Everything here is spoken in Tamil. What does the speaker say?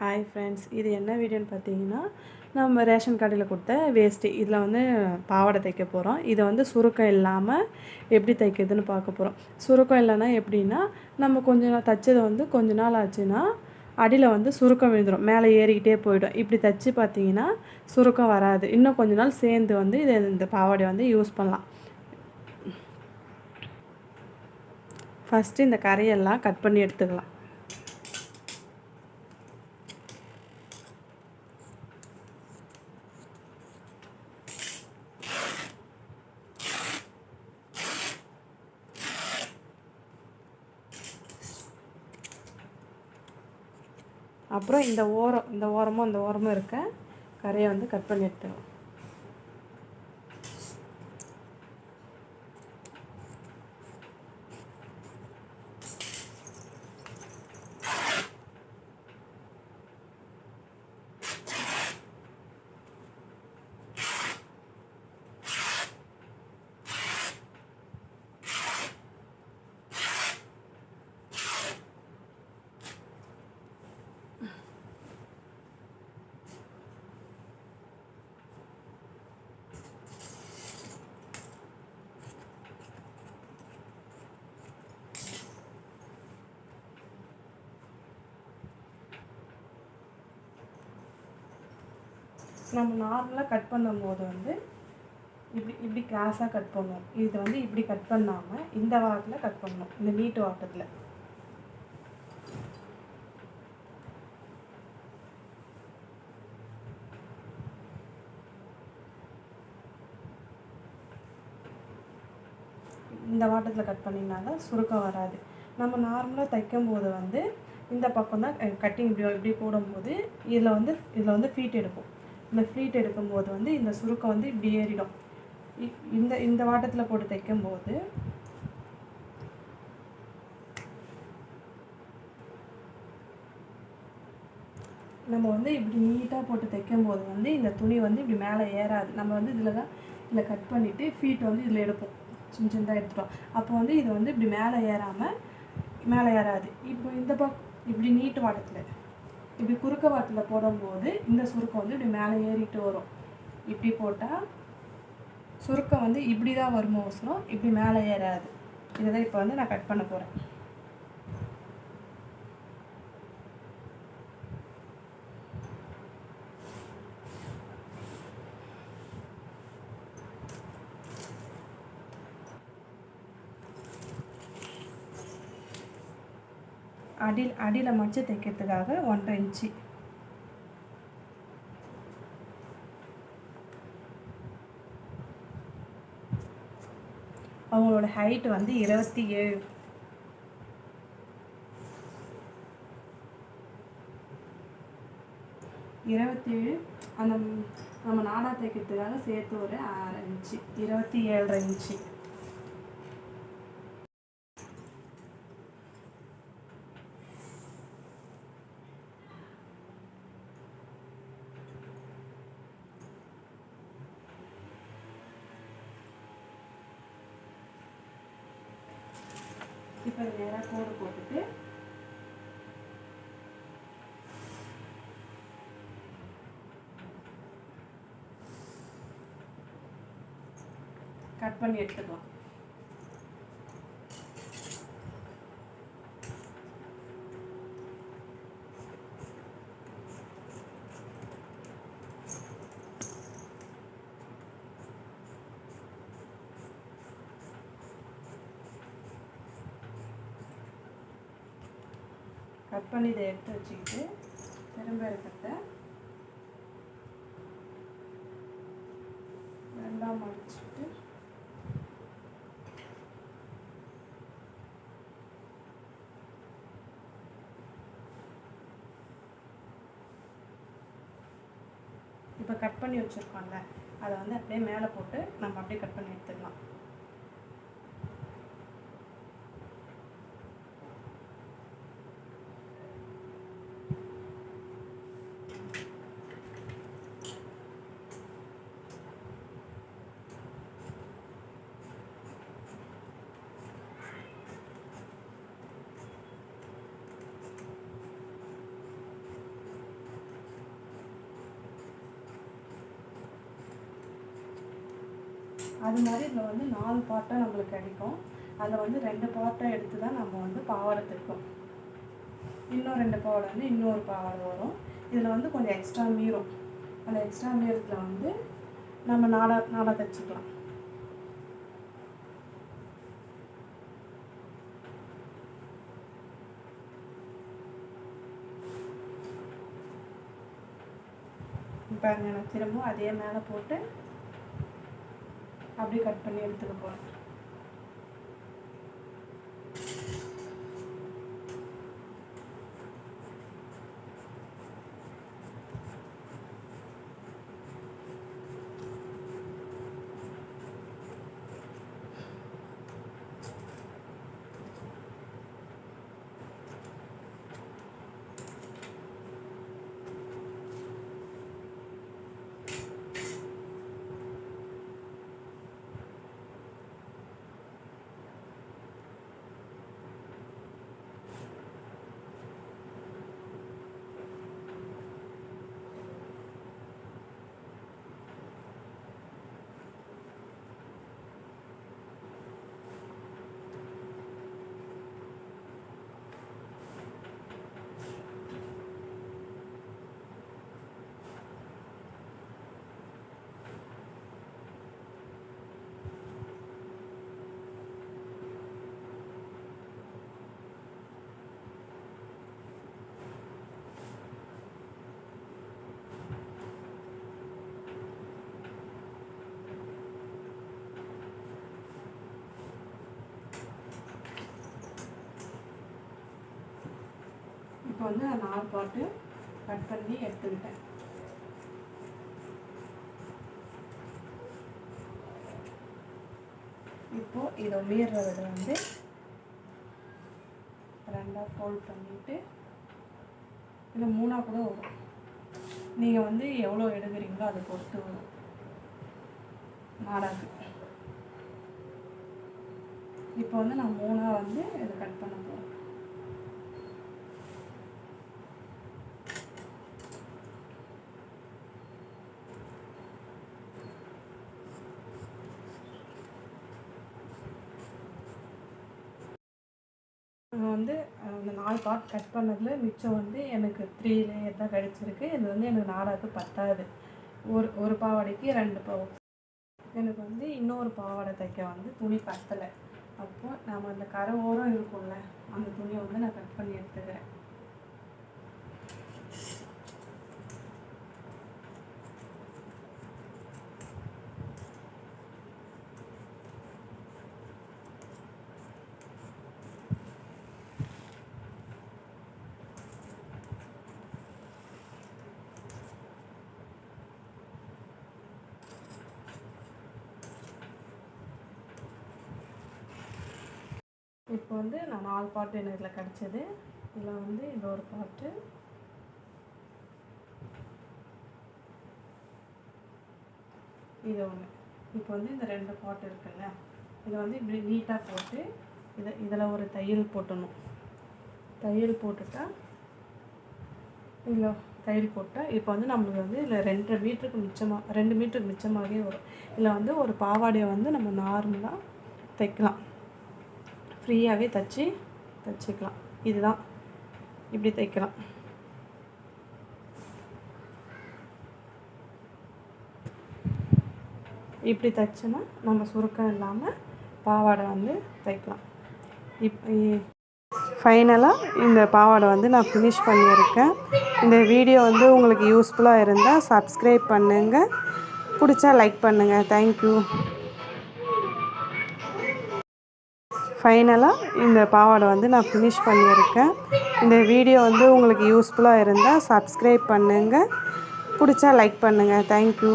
ஹாய் ஃப்ரெண்ட்ஸ், இது என்ன வீடியோன்னு பார்த்தீங்கன்னா, நம்ம ரேஷன் கடையில் கொடுத்த வேஷ்டி இதில் வந்து பாவாடை தைக்க போகிறோம். இதை வந்து சுருக்கம் இல்லாமல் எப்படி தைக்கிறதுன்னு பார்க்க போகிறோம். சுருக்கம் இல்லைன்னா எப்படின்னா, நம்ம கொஞ்ச நாள் தைச்சது வந்து கொஞ்ச நாள் ஆச்சுன்னா அடியில் வந்து சுருக்கம் விழுந்துடும், மேலே ஏறிக்கிட்டே போயிடும். இப்படி தைச்சி பார்த்தீங்கன்னா சுருக்கம் வராது. இன்னும் கொஞ்ச நாள் சேர்ந்து வந்து இந்த பாவாடை வந்து யூஸ் பண்ணலாம். ஃபஸ்ட்டு இந்த கரையெல்லாம் கட் பண்ணி எடுத்துக்கலாம். அப்புறம் இந்த ஓரமும் இருக்க கரையை வந்து கட் பண்ணி எடுத்துக்கலாம். நம்ம நார்மலாக கட் பண்ணும்போது வந்து இப்படி கிராஸாக கட் பண்ணுவோம். இது வந்து இப்படி கட் பண்ணாமல் இந்த வாட்டில் கட் பண்ணணும், இந்த நீட்டு வாட்டத்தில். இந்த வாட்டத்தில் கட் பண்ணிங்கன்னா தான் சுருக்கம் வராது. நம்ம நார்மலாக தைக்கும்போது வந்து இந்த பக்கம் தான் கட்டிங் இப்படி போடும்போது இதில் வந்து ஃபீட் எடுக்கும். இந்த ஃப்ளீட் எடுக்கும்போது வந்து இந்த சுருக்கம் வந்து இப்படி ஏறிடும். இந்த வாட்டத்தில் போட்டு தைக்கும்போது நம்ம வந்து இப்படி நீட்டாக போட்டு தைக்கும்போது வந்து இந்த துணி வந்து இப்படி மேலே ஏறாது. நம்ம வந்து இதில் கட் பண்ணிவிட்டு ஃபீட் வந்து இதில் எடுப்போம், சின்ன சின்னதாக எடுத்துட்டோம். அப்போ வந்து இது வந்து இப்படி மேலே ஏறாது. இப்போ இந்த பக்கம் இப்படி நீட்டு வாட்டத்தில் இப்படி குறுக்க வாட்டில் போடும்போது இந்த சுருக்கம் வந்து இப்படி மேலே ஏறிட்டு வரும். இப்படி போட்டால் சுருக்கம் வந்து இப்படி தான் வருமோசரம், இப்படி மேலே ஏறாது. இதை தான் இப்போ வந்து நான் கட் பண்ண போகிறேன். அடியில் மடித்து தைக்கிறதுக்காக 1.5 இன்ச்சு. அவங்களோட ஹைட் வந்து 27. அந்த நம்ம நாடா தைக்கிறதுக்காக சேர்த்து ஒரு 6 இன்ச்சு, 27.5 இன்ச்சு. இப்போ நேராக கோடு போட்டுட்டு கட் பண்ணி எடுத்துக்கலாம். கட் பண்ணி இதை எடுத்து வச்சுக்கிட்டு திரும்ப இருக்கிறத ரெண்டாக மடிச்சுட்டு இப்போ கட் பண்ணி வச்சுருக்கோம்ல, அதை வந்து அப்படியே மேலே போட்டு நம்ம அப்படியே கட் பண்ணி எடுத்துக்கலாம். அது மாதிரி இதில் வந்து 4 பார்ட்டாக நம்மளுக்கு கிடைக்கும். அதில் வந்து 2 பார்ட்டாக எடுத்து தான் நம்ம வந்து பாவாடை தைப்போம். இன்னும் 2 பாவாடை வந்து இன்னொரு பாவாடை வரும். இதில் வந்து கொஞ்சம் எக்ஸ்ட்ரா மீறும். அந்த எக்ஸ்ட்ரா மீறத்தில் வந்து நம்ம நாடாக தைச்சிக்கலாம். பாருங்க, நான் திரும்பவும் அதே மேலே போட்டு அப்படியே கட் பண்ணி எடுத்துக்க போகிறேன். இப்போ வந்து நான் 4 பார்ட்டு கட் பண்ணி எடுத்துக்கிட்டேன். இப்போது இதை மீறதை வந்து 2ஆக ஃபோல்ட் பண்ணிவிட்டு இல்லை 3ஆக கூட வரும். நீங்கள் வந்து எவ்வளோ எடுக்கிறீங்களோ அதை பொறுத்து வரும் நாடாக்கு. இப்போ வந்து நான் 3ஆக வந்து இதை கட் பண்ண போகிறேன். வந்து அந்த 4 பார்ட் கட் பண்ணதில் மிச்சம் வந்து எனக்கு 3 லேயர் தான் கிடச்சிருக்கு. இது வந்து எனக்கு நாடாக்கு பத்தாது. ஒரு பாவாடைக்கு 2 பாவம். எனக்கு வந்து இன்னொரு பாவாடை தைக்க வந்து துணி பத்தலை. அப்போ நம்ம அந்த கரை ஓரம் இருக்கும்ல, அந்த துணியை வந்து நான் கட் பண்ணி எடுத்துக்கிறேன். இப்போ வந்து நான் 4 பார்ட்டு எனக்கு இதில் கிடச்சது. இதில் வந்து இது ஒரு பார்ட்டு, இது ஒன்று. இப்போ வந்து இந்த 2 பார்ட் இருக்குல்ல, இதை வந்து இப்படி நீட்டாக போட்டு இதில் ஒரு தையல் போட்டணும். தையல் போட்டுட்டா இதில் தையல் போட்டால் இப்போ வந்து நம்மளுக்கு வந்து இதில் 2 மீட்டருக்கு மிச்சமாக 2 மீட்டருக்கு மிச்சமாகவே வரும். இதில் வந்து ஒரு பாவாடையை வந்து நம்ம நார்மலாக தைக்கலாம், ஃப்ரீயாகவே தைச்சிக்கலாம். இதுதான் இப்படி தைக்கலாம். இப்படி தைச்சோன்னா நம்ம சுருக்கம் இல்லாமல் பாவாடை வந்து தைக்கலாம். ஃபைனலாக இந்த பாவாடை வந்து நான் ஃபினிஷ் பண்ணியிருக்கேன். இந்த வீடியோ வந்து உங்களுக்கு யூஸ்ஃபுல்லாக இருந்தால் சப்ஸ்கிரைப் பண்ணுங்கள், பிடிச்சா லைக் பண்ணுங்கள். தேங்க்யூ. ஃபைனலாக இந்த பாவாடை வந்து நான் ஃபினிஷ் பண்ணியிருக்கேன். இந்த வீடியோ வந்து உங்களுக்கு யூஸ்ஃபுல்லாக இருந்தால் சப்ஸ்கிரைப் பண்ணுங்கள், பிடிச்சா லைக் பண்ணுங்கள். தேங்க்யூ.